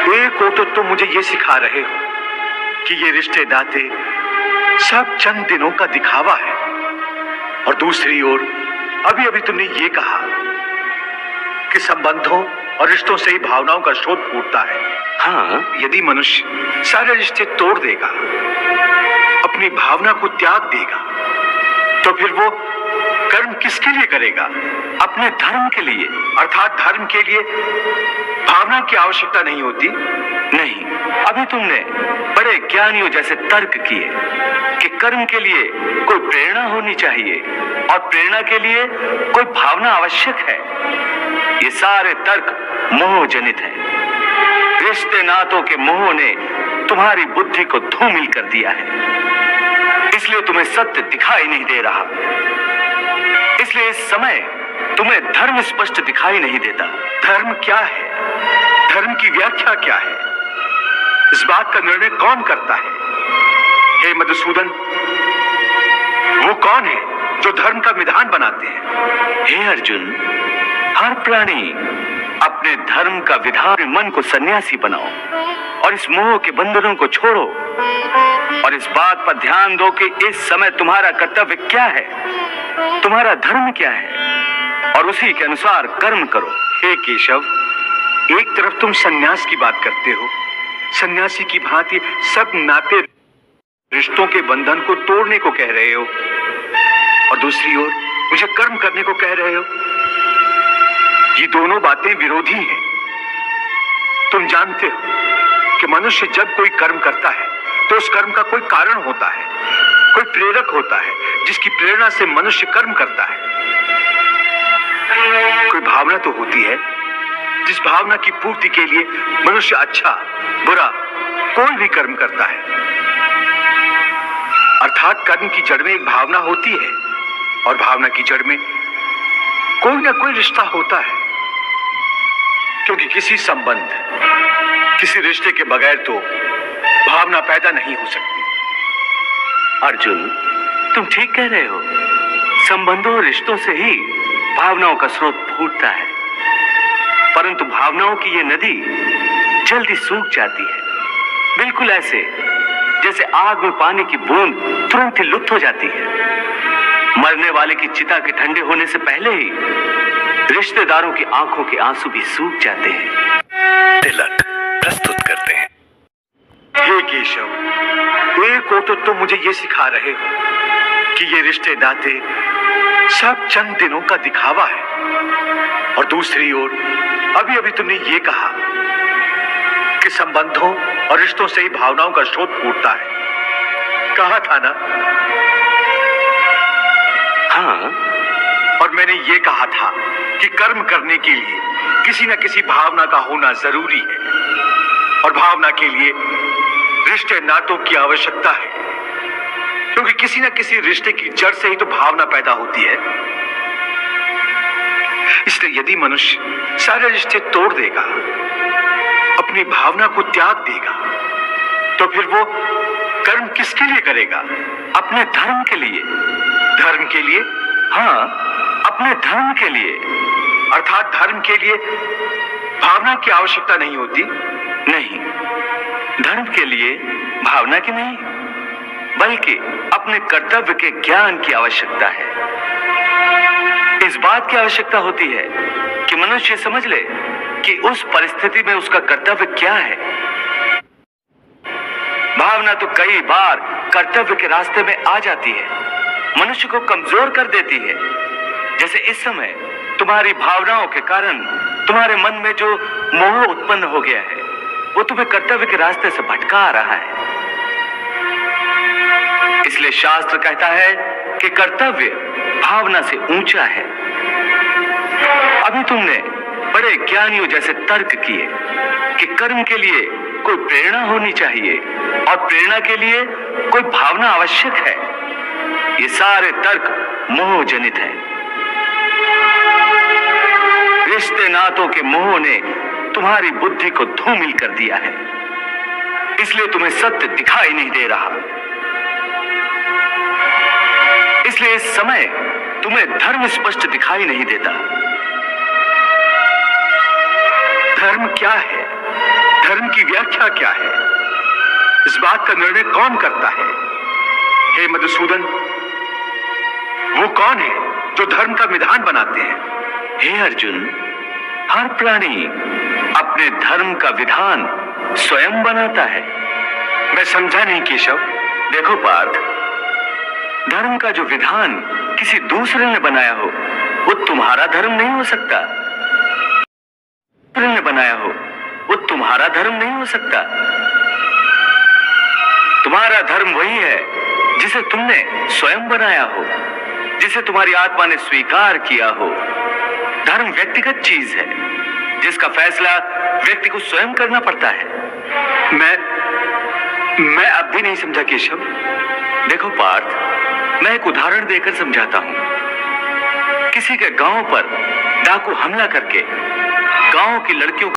एक हो तो तुम मुझे ये सिखा रहे हो कि ये रिश्ते नाते सब चंद दिनों का दिखावा है, और दूसरी ओर अभी अभी तुमने ये कहा कि संबंधों और रिश्तों से ही भावनाओं का स्रोत फूटता है। हाँ, यदि मनुष्य सारे रिश्ते तोड़ देगा, अपनी भावना को त्याग देगा, तो फिर वो कर्म किसके लिए करेगा? अपने धर्म के लिए। अर्थात धर्म के लिए भावना की आवश्यकता नहीं होती। नहीं, अभी तुमने बड़े ज्ञानियों जैसे तर्क किए कि कर्म के लिए कोई प्रेरणा होनी चाहिए और प्रेरणा के लिए कोई भावना आवश्यक है। ये सारे तर्क मोह जनित हैं। रिश्ते नातों के मोह ने तुम्हारी बुद्धि को धूमिल कर दिया है, इसलिए तुम्हें सत्य दिखाई नहीं दे रहा। इसलिए इस समय तुम्हें धर्म स्पष्ट दिखाई नहीं देता। धर्म क्या है? धर्म की व्याख्या क्या है? इस बात का निर्णय कौन करता है? हे मधुसूदन, वो कौन है जो धर्म का विधान बनाते हैं? हे अर्जुन, हर प्राणी अपने धर्म का विधान मन को सन्यासी बनाओ और इस मोह के बंधनों को छोड़ो, और इस बात पर ध्यान दो कि इस समय तुम्हारा कर्तव्य क्या है, तुम्हारा धर्म क्या है, और उसी के अनुसार कर्म करो। हे केशव, एक तरफ तुम सन्यास की बात करते हो, सन्यासी की भांति सब नाते रिश्तों के बंधन को तोड़ने को कह रहे हो, और दूसरी ओर मुझे कर्म करने को कह रहे हो। ये दोनों बातें विरोधी हैं। तुम जानते हो कि मनुष्य जब कोई कर्म करता है तो उस कर्म का कोई कारण होता है, कोई प्रेरक होता है जिसकी प्रेरणा से मनुष्य कर्म करता है। कोई भावना तो होती है जिस भावना की पूर्ति के लिए मनुष्य अच्छा बुरा कोई भी कर्म करता है। अर्थात कर्म की जड़ में एक भावना होती है, और भावना की जड़ में कोई ना कोई रिश्ता होता है, क्योंकि किसी संबंध, किसी रिश्ते के बगैर तो भावना पैदा नहीं हो सकती। अर्जुन, तुम ठीक कह रहे हो। संबंधों और रिश्तों से ही भावनाओं का स्रोत फूटता है, परंतु भावनाओं की ये नदी जल्दी सूख जाती है, बिल्कुल ऐसे जैसे आग में पानी की बूंद तुरंत ही लुप्त हो जाती है। मरने वाले की चिता के ठंडे होने से पहले ही रिश्तेदारों की आंखों के आंसू भी सूख जाते हैं। तिलक प्रस्तुत करते हैं। हे केशव, एक हो तो तुम मुझे ये सिखा रहे हो कि ये रिश्ते नाते सब चंद दिनों का दिखावा है, और दूसरी ओर अभी अभी तुमने ये कहा कि संबंधों और रिश्तों से ही भावनाओं का स्रोत फूटता है। कहा था ना? हाँ, और मैंने ये कहा था कि कर्म करने के लिए किसी न किसी भावना का होना जरूरी है, और भावना के लिए रिश्ते नातों की आवश्यकता है, क्योंकि किसी न किसी रिश्ते की जड़ से ही तो भावना पैदा होती है। इसलिए यदि मनुष्य सारे रिश्ते तोड़ देगा, अपनी भावना को त्याग देगा, तो फिर वो कर्म किसके लिए करेगा? अपने धर्म के लिए। धर्म के लिए? हाँ, अपने धर्म के लिए। अर्थात धर्म के लिए भावना की आवश्यकता नहीं होती। नहीं, धर्म के लिए भावना की नहीं, बल्कि अपने कर्तव्य के ज्ञान की आवश्यकता है। इस बात की आवश्यकता होती है कि मनुष्य समझ ले कि उस परिस्थिति में उसका कर्तव्य क्या है। भावना तो कई बार कर्तव्य के रास्ते में आ जाती है, मनुष्य को कमजोर कर देती है। जैसे इस समय तुम्हारी भावनाओं के कारण तुम्हारे मन में जो मोह उत्पन्न हो गया है, वो तुम्हें कर्तव्य के रास्ते से भटका रहा है। इसलिए शास्त्र कहता है कि कर्तव्य भावना से ऊंचा है। अभी तुमने बड़े ज्ञानियों जैसे तर्क किए कि कर्म के लिए कोई प्रेरणा होनी चाहिए और प्रेरणा के लिए कोई भावना आवश्यक है। ये सारे तर्क मोह जनित हैं। रिश्ते नातों के मोह ने तुम्हारी बुद्धि को धूमिल कर दिया है, इसलिए तुम्हें सत्य दिखाई नहीं दे रहा। इसलिए इस समय तुम्हें धर्म स्पष्ट दिखाई नहीं देता। धर्म क्या है? धर्म की व्याख्या क्या है, इस बात का निर्णय कौन करता है? हे मधुसूदन, वो कौन है जो धर्म का विधान बनाते हैं? हे अर्जुन, हर प्राणी अपने धर्म का विधान स्वयं बनाता है। मैं समझा नहीं केशव। देखो पार्थ, धर्म का जो विधान किसी दूसरे ने बनाया हो वो तुम्हारा धर्म नहीं हो सकता। दूसरे ने बनाया हो वो तुम्हारा धर्म नहीं हो सकता। तुम्हारा धर्म वही है जिसे तुमने स्वयं बनाया हो, जिसे तुम्हारी आत्मा ने स्वीकार किया हो। धर्म व्यक्तिगत चीज है जिसका फैसला व्यक्ति को स्वयं करना पड़ता है। मैं अब भी नहीं समझा केशव। देखो पार्थ, मैं एक उदाहरण देकर समझाता हूं। किसी के गांव पर डाकू हमला करके गांव की लड़कियों